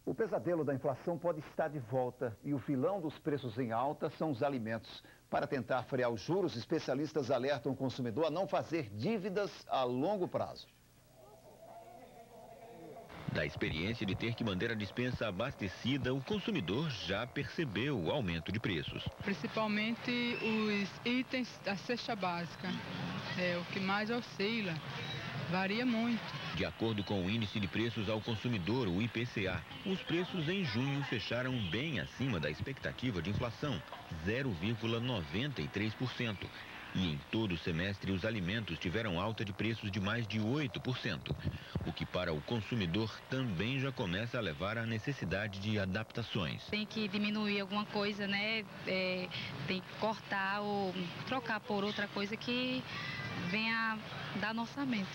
O pesadelo da inflação pode estar de volta e o vilão dos preços em alta são os alimentos. Para tentar frear os juros, especialistas alertam o consumidor a não fazer dívidas a longo prazo. Da experiência de ter que manter a despensa abastecida, o consumidor já percebeu o aumento de preços. Principalmente os itens da cesta básica, é o que mais oscila, varia muito. De acordo com o Índice de Preços ao Consumidor, o IPCA, os preços em junho fecharam bem acima da expectativa de inflação, 0,93%. E em todo o semestre, os alimentos tiveram alta de preços de mais de 8%, o que para o consumidor também já começa a levar à necessidade de adaptações. Tem que diminuir alguma coisa, né? Tem que cortar ou trocar por outra coisa que venha dar no orçamento.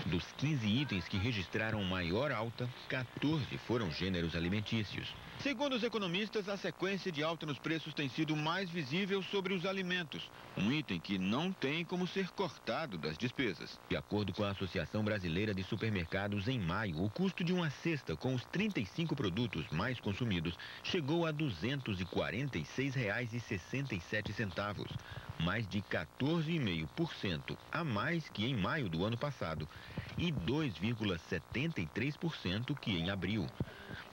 Dos 15 itens que registraram maior alta, 14 foram gêneros alimentícios. Segundo os economistas, a sequência de alta nos preços tem sido mais visível sobre os alimentos, um item que não tem como ser cortado das despesas. De acordo com a Associação Brasileira de Supermercados, em maio, o custo de uma cesta com os 35 produtos mais consumidos chegou a R$ 246,67, mais de 14,5% a mais que em maio do ano passado e 2,73% que em abril.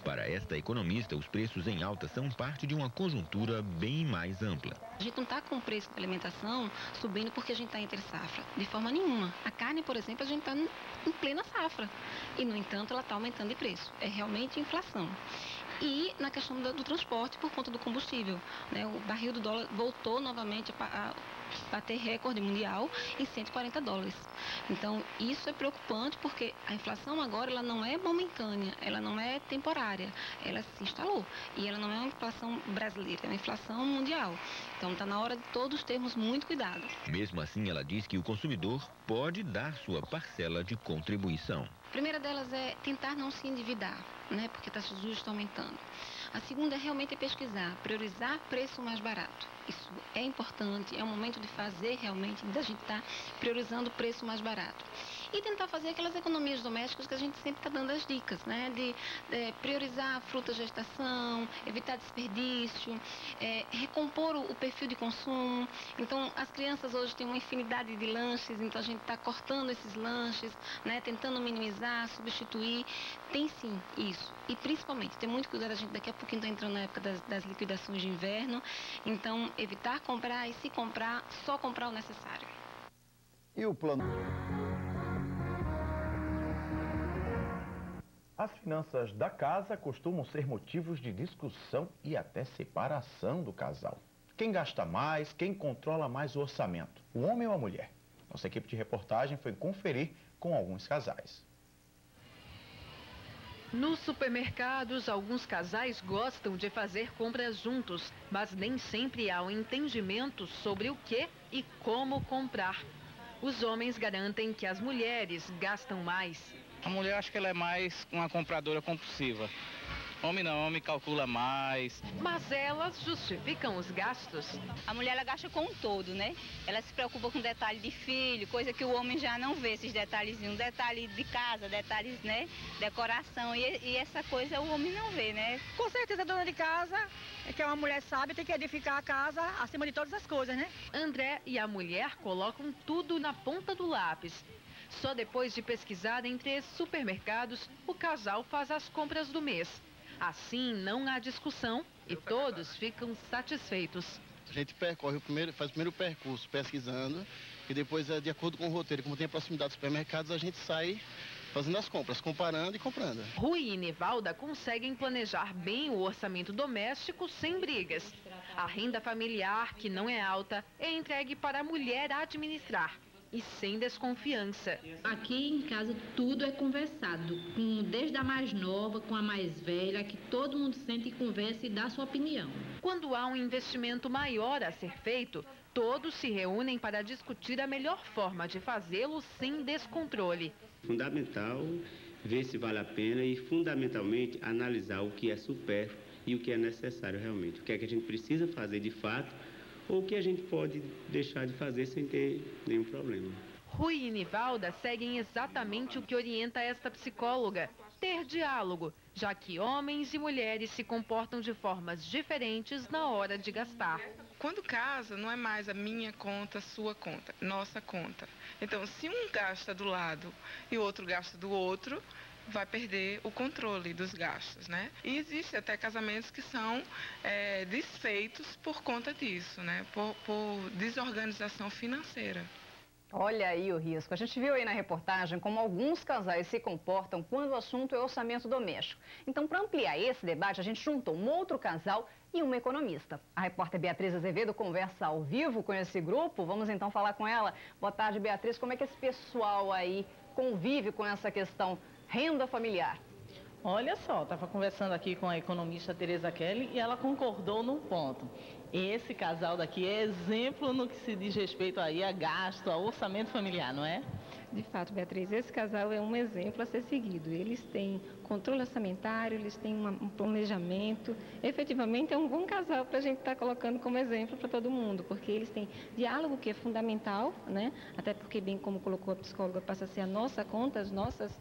Para esta economista, os preços em alta são parte de uma conjuntura bem mais ampla. A gente não está com o preço da alimentação subindo porque a gente está entre safra, de forma nenhuma. A carne, por exemplo, a gente está em plena safra e, no entanto, ela está aumentando de preço. É realmente inflação. E na questão do transporte por conta do combustível, né? O barril do dólar voltou novamente a bater recorde mundial em $140. Então isso é preocupante porque a inflação agora ela não é momentânea, ela não é temporária, ela se instalou e ela não é uma inflação brasileira, é uma inflação mundial. Então está na hora de todos termos muito cuidado. Mesmo assim, ela diz que o consumidor pode dar sua parcela de contribuição. A primeira delas é tentar não se endividar, né? Porque taxas de juros estão aumentando. A segunda é realmente pesquisar, priorizar preço mais barato. Isso é importante, é o momento de fazer realmente, da gente estar priorizando o preço mais barato. E tentar fazer aquelas economias domésticas que a gente sempre está dando as dicas, né? De priorizar frutas de estação, evitar desperdício, recompor o perfil de consumo. Então, as crianças hoje têm uma infinidade de lanches, então a gente está cortando esses lanches, né? Tentando minimizar, substituir. Tem sim isso. E principalmente, tem muito cuidado, a gente daqui a pouquinho está entrando na época das liquidações de inverno. Então, evitar comprar e se comprar, só comprar o necessário. E o plano? As finanças da casa costumam ser motivos de discussão e até separação do casal. Quem gasta mais, quem controla mais o orçamento, o homem ou a mulher? Nossa equipe de reportagem foi conferir com alguns casais. Nos supermercados, alguns casais gostam de fazer compras juntos, mas nem sempre há um entendimento sobre o que e como comprar. Os homens garantem que as mulheres gastam mais. A mulher, acho que ela é mais uma compradora compulsiva. Homem não, homem calcula mais. Mas elas justificam os gastos. A mulher ela gasta com um todo, né? Ela se preocupa com detalhe de filho, coisa que o homem já não vê, esses detalhezinhos, detalhe de casa, detalhes, né? Decoração, e essa coisa o homem não vê, né? Com certeza a dona de casa, que é uma mulher sábia, tem que edificar a casa acima de todas as coisas, né? André e a mulher colocam tudo na ponta do lápis. Só depois de pesquisar entre supermercados, o casal faz as compras do mês. Assim, não há discussão e todos ficam satisfeitos. A gente percorre faz o primeiro percurso pesquisando e depois, de acordo com o roteiro, como tem a proximidade dos supermercados, a gente sai fazendo as compras, comparando e comprando. Rui e Nivalda conseguem planejar bem o orçamento doméstico sem brigas. A renda familiar, que não é alta, é entregue para a mulher administrar. E sem desconfiança. Aqui em casa tudo é conversado, desde a mais nova com a mais velha, que todo mundo sente e conversa e dá sua opinião. Quando há um investimento maior a ser feito, todos se reúnem para discutir a melhor forma de fazê-lo sem descontrole. Fundamental ver se vale a pena e, fundamentalmente, analisar o que é supérfluo e o que é necessário realmente. O que é que a gente precisa fazer de fato ou o que a gente pode deixar de fazer sem ter nenhum problema. Rui e Nivalda seguem exatamente o que orienta esta psicóloga. ter diálogo, já que homens e mulheres se comportam de formas diferentes na hora de gastar. Quando casa, não é mais a minha conta, sua conta, nossa conta. Então, se um gasta do lado e o outro gasta do outro, vai perder o controle dos gastos, né? E existe até casamentos que são desfeitos por conta disso, né? Por desorganização financeira. Olha aí o risco. A gente viu aí na reportagem como alguns casais se comportam quando o assunto é orçamento doméstico. Então, para ampliar esse debate, a gente juntou um outro casal e uma economista. A repórter Beatriz Azevedo conversa ao vivo com esse grupo. Vamos então falar com ela. Boa tarde, Beatriz. Como é que esse pessoal aí convive com essa questão renda familiar? Olha só, estava conversando aqui com a economista Tereza Kelly e ela concordou num ponto. Esse casal daqui é exemplo no que se diz respeito aí a gasto, a orçamento familiar, não é? De fato, Beatriz, esse casal é um exemplo a ser seguido. Eles têm controle orçamentário, eles têm um planejamento. Efetivamente, é um bom casal para a gente estar colocando como exemplo para todo mundo, porque eles têm diálogo que é fundamental, né? Até porque, bem como colocou a psicóloga, passa a ser a nossa conta, as nossas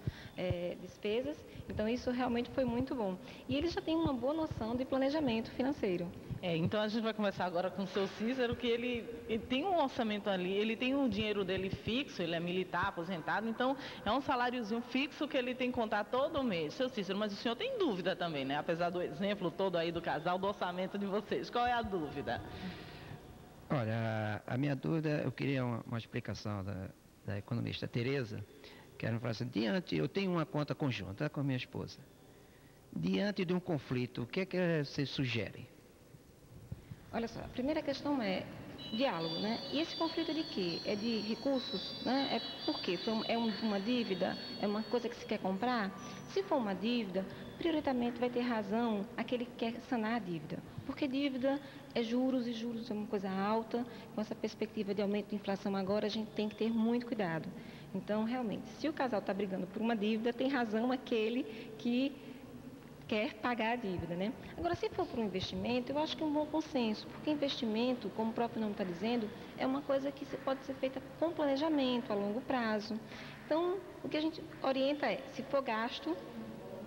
despesas. Então, isso realmente foi muito bom. E eles já têm uma boa noção de planejamento financeiro. Então a gente vai conversar agora com o seu Cícero, que ele tem um orçamento ali, ele tem um dinheiro dele fixo, ele é militar, aposentado, então é um saláriozinho fixo que ele tem que contar todo mês. Seu Cícero, mas o senhor tem dúvida também, né? Apesar do exemplo todo aí do casal, do orçamento de vocês, qual é a dúvida? Olha, a minha dúvida, eu queria uma explicação da economista Tereza, que ela me fala assim, eu tenho uma conta conjunta com a minha esposa. Diante de um conflito, o que é que você sugere? Olha só, a primeira questão é diálogo, né? E esse conflito é de quê? É de recursos, né? É por quê? Uma dívida? É uma coisa que se quer comprar? Se for uma dívida, prioritariamente vai ter razão aquele que quer sanar a dívida. Porque dívida é juros, e juros é uma coisa alta. Com essa perspectiva de aumento de inflação agora, a gente tem que ter muito cuidado. Então, realmente, se o casal está brigando por uma dívida, tem razão aquele que quer pagar a dívida, né? Agora, se for para um investimento, eu acho que é um bom consenso, porque investimento, como o próprio nome está dizendo, é uma coisa que pode ser feita com planejamento a longo prazo. Então, o que a gente orienta é, se for gasto,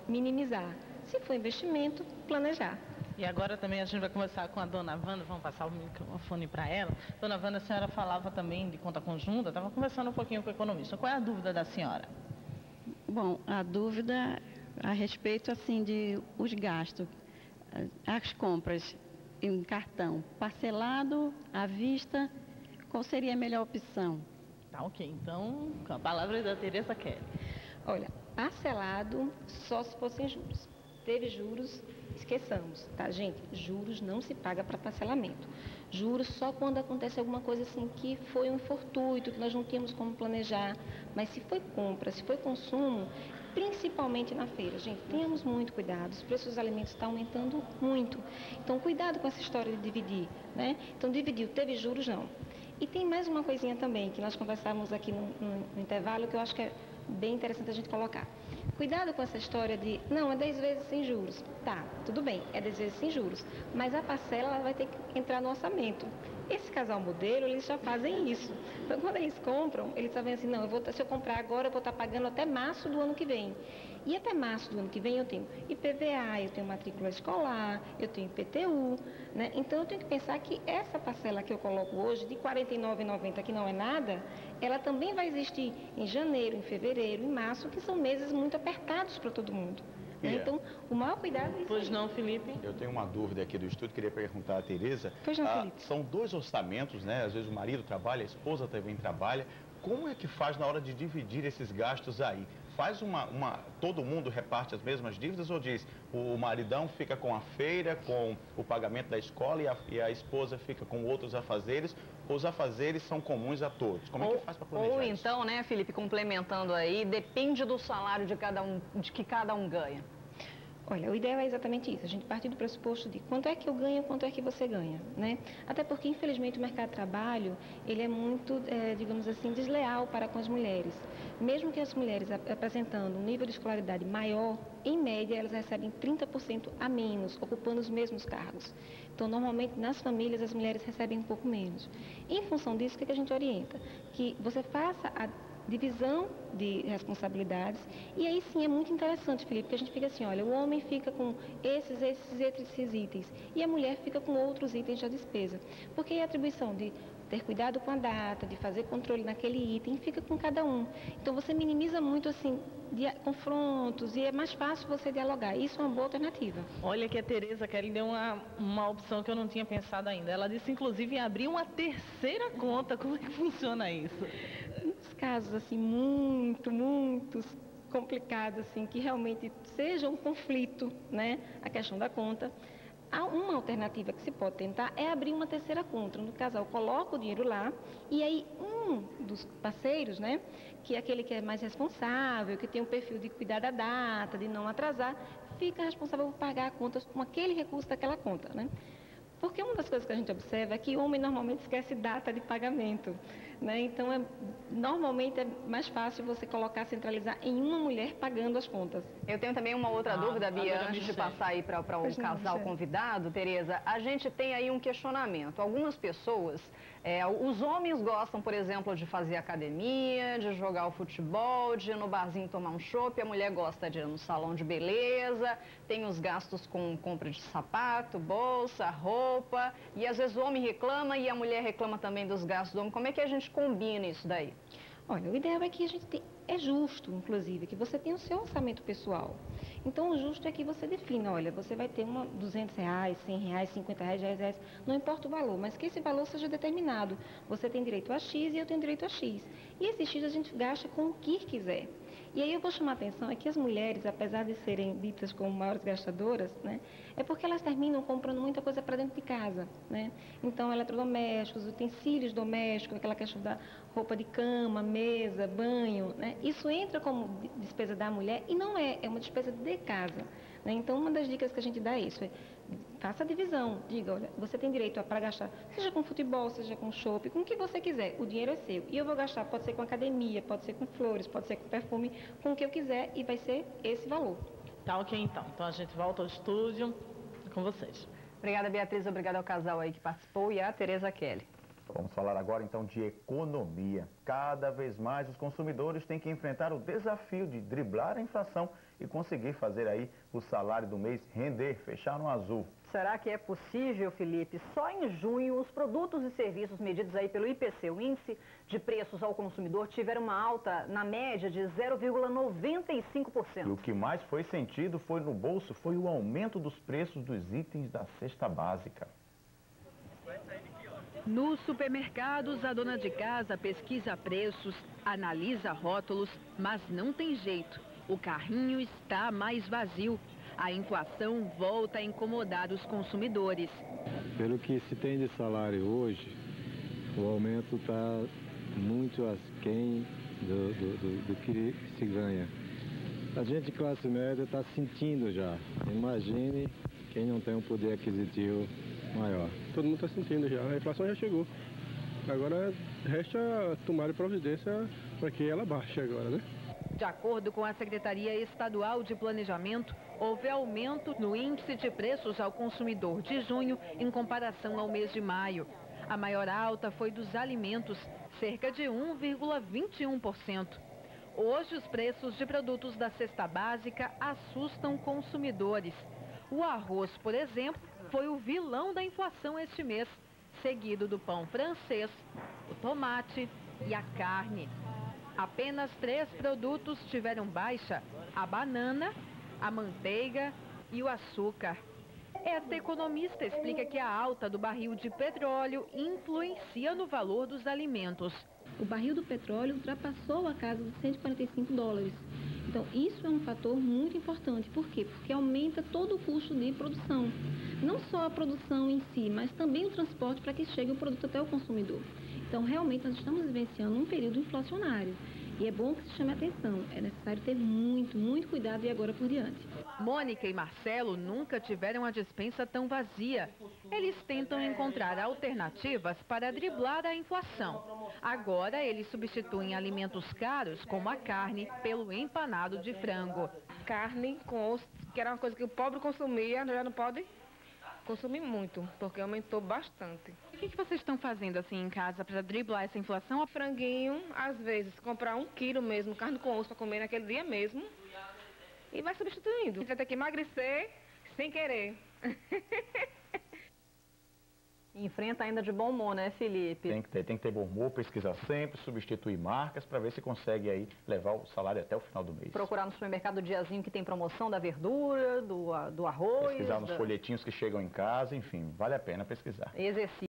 minimizar. Se for investimento, planejar. E agora também a gente vai conversar com a dona Wanda, vamos passar o microfone para ela. Dona Wanda, a senhora falava também de conta conjunta, estava conversando um pouquinho com o economista. Qual é a dúvida da senhora? Bom, a dúvida a respeito assim de os gastos, as compras em cartão, parcelado, à vista, qual seria a melhor opção? Tá, ok. Então, a palavra é da Tereza Kelly. Olha, parcelado só se fossem juros. Teve juros, esqueçamos, tá, gente? Juros não se paga para parcelamento. Juros só quando acontece alguma coisa assim que foi um fortuito, que nós não tínhamos como planejar. Mas se foi compra, se foi consumo, principalmente na feira, gente, tenhamos muito cuidado. Os preços dos alimentos estão aumentando muito. Então, cuidado com essa história de dividir, né? Então, dividiu, teve juros, não. E tem mais uma coisinha também, que nós conversávamos aqui no intervalo, que eu acho que é bem interessante a gente colocar. Cuidado com essa história de, não, é 10 vezes sem juros. Tá, tudo bem, é 10 vezes sem juros. Mas a parcela ela vai ter que entrar no orçamento. Esse casal modelo, eles já fazem isso. Então, quando eles compram, eles sabem assim, não, se eu comprar agora, eu vou estar pagando até março do ano que vem. E até março do ano que vem eu tenho IPVA, eu tenho matrícula escolar, eu tenho IPTU, né? Então, eu tenho que pensar que essa parcela que eu coloco hoje, de R$ 49,90, que não é nada, ela também vai existir em janeiro, em fevereiro, em março, que são meses muito apertados para todo mundo. Então, o maior cuidado é isso. Pois não, Felipe? Eu tenho uma dúvida aqui do estúdio, queria perguntar à Tereza. Pois não, Felipe? São dois orçamentos, né? Às vezes o marido trabalha, a esposa também trabalha. Como é que faz na hora de dividir esses gastos aí? Faz todo mundo reparte as mesmas dívidas ou diz o maridão fica com a feira, com o pagamento da escola e a esposa fica com outros afazeres? Os afazeres são comuns a todos. Como é que faz para planejar Ou isso? então, né, Felipe, complementando aí, depende do salário de que cada um ganha. Olha, o ideal é exatamente isso, a gente partir do pressuposto de quanto é que eu ganho, quanto é que você ganha, né? Até porque, infelizmente, o mercado de trabalho, ele é muito, digamos assim, desleal para com as mulheres. Mesmo que as mulheres apresentando um nível de escolaridade maior, em média, elas recebem 30% a menos, ocupando os mesmos cargos. Então, normalmente, nas famílias, as mulheres recebem um pouco menos. Em função disso, o que a gente orienta? Que você faça divisão de responsabilidades. E aí sim é muito interessante, Felipe, porque a gente fica assim, olha, o homem fica com esses itens e a mulher fica com outros itens da despesa. Porque a atribuição de ter cuidado com a data, de fazer controle naquele item, fica com cada um. Então você minimiza muito assim de confrontos e é mais fácil você dialogar. Isso é uma boa alternativa. Olha que a Tereza Kelly deu uma opção que eu não tinha pensado ainda. Ela disse inclusive em abrir uma terceira conta. Como é que funciona isso? Nos casos assim muito complicados assim, que realmente seja um conflito, né, a questão da conta. Há uma alternativa que se pode tentar é abrir uma terceira conta, onde o casal coloca o dinheiro lá e aí um dos parceiros, né, que é aquele que é mais responsável, que tem um perfil de cuidar da data, de não atrasar, fica responsável por pagar a conta com aquele recurso daquela conta, né? Porque uma das coisas que a gente observa é que o homem normalmente esquece data de pagamento, né? Então, normalmente é mais fácil você centralizar em uma mulher pagando as contas. Eu tenho também uma outra dúvida, Bia, antes de passar aí para o casal convidado, Tereza. A gente tem aí um questionamento. Algumas pessoas, os homens gostam, por exemplo, de fazer academia, de jogar o futebol, de ir no barzinho tomar um chopp. A mulher gosta de ir no salão de beleza, tem os gastos com compra de sapato, bolsa, roupa. E às vezes o homem reclama e a mulher reclama também dos gastos do homem. Como é que a gente combina isso daí? Olha, o ideal é que a gente é justo, inclusive, que você tenha o seu orçamento pessoal. Então, o justo é que você defina, olha, você vai ter R$200, R$100, R$50, R$10, não importa o valor, mas que esse valor seja determinado. Você tem direito a X e eu tenho direito a X. E esse X a gente gasta com o que quiser. E aí eu vou chamar a atenção é que as mulheres, apesar de serem ditas como maiores gastadoras, né, é porque elas terminam comprando muita coisa para dentro de casa, né? Então, eletrodomésticos, utensílios domésticos, aquela questão da roupa de cama, mesa, banho, né? Isso entra como despesa da mulher e não é uma despesa de casa, né? Então, uma das dicas que a gente dá é isso, faça a divisão, diga, olha, você tem direito para gastar, seja com futebol, seja com shopping, com o que você quiser, o dinheiro é seu. E eu vou gastar, pode ser com academia, pode ser com flores, pode ser com perfume, com o que eu quiser e vai ser esse valor. Tá ok então. Então a gente volta ao estúdio com vocês. Obrigada, Beatriz, obrigada ao casal aí que participou e a Tereza Kelly. Vamos falar agora então de economia. Cada vez mais os consumidores têm que enfrentar o desafio de driblar a inflação e conseguir fazer aí o salário do mês render, fechar no azul. Será que é possível, Felipe? Só em junho, os produtos e serviços medidos aí pelo IPC, o Índice de Preços ao Consumidor, tiveram uma alta na média de 0,95%. E o que mais foi sentido foi no bolso, foi o aumento dos preços dos itens da cesta básica. Nos supermercados, a dona de casa pesquisa preços, analisa rótulos, mas não tem jeito. O carrinho está mais vazio. A inflação volta a incomodar os consumidores. Pelo que se tem de salário hoje, o aumento está muito aquém do que se ganha. A gente de classe média está sentindo já. Imagine quem não tem um poder aquisitivo maior. Todo mundo está sentindo já, a inflação já chegou. Agora resta tomar providência para que ela baixe agora, né? De acordo com a Secretaria Estadual de Planejamento, houve aumento no índice de preços ao consumidor de junho em comparação ao mês de maio. A maior alta foi dos alimentos, cerca de 1,21%. Hoje, os preços de produtos da cesta básica assustam consumidores. O arroz, por exemplo, foi o vilão da inflação este mês, seguido do pão francês, o tomate e a carne. Apenas 3 produtos tiveram baixa: a banana, a manteiga e o açúcar. Esta economista explica que a alta do barril de petróleo influencia no valor dos alimentos. O barril do petróleo ultrapassou a casa dos $145. Então, isso é um fator muito importante. Por quê? Porque aumenta todo o custo de produção. Não só a produção em si, mas também o transporte para que chegue o produto até o consumidor. Então, realmente, nós estamos vivenciando um período inflacionário. E é bom que se chame a atenção. É necessário ter muito cuidado e agora por diante. Mônica e Marcelo nunca tiveram a despensa tão vazia. Eles tentam encontrar alternativas para driblar a inflação. Agora, eles substituem alimentos caros, como a carne, pelo empanado de frango. Carne com osso, que era uma coisa que o pobre consumia, já não pode consumir muito, porque aumentou bastante. O que vocês estão fazendo assim em casa para driblar essa inflação? Franguinho, às vezes, comprar 1 quilo mesmo, carne com osso para comer naquele dia mesmo. E vai substituindo. A gente vai ter que emagrecer sem querer. Enfrenta ainda de bom humor, né, Felipe? Tem que ter bom humor, pesquisar sempre, substituir marcas para ver se consegue aí levar o salário até o final do mês. Procurar no supermercado o diazinho que tem promoção da verdura, do arroz. Pesquisar nos folhetinhos que chegam em casa, enfim, vale a pena pesquisar. Exercício.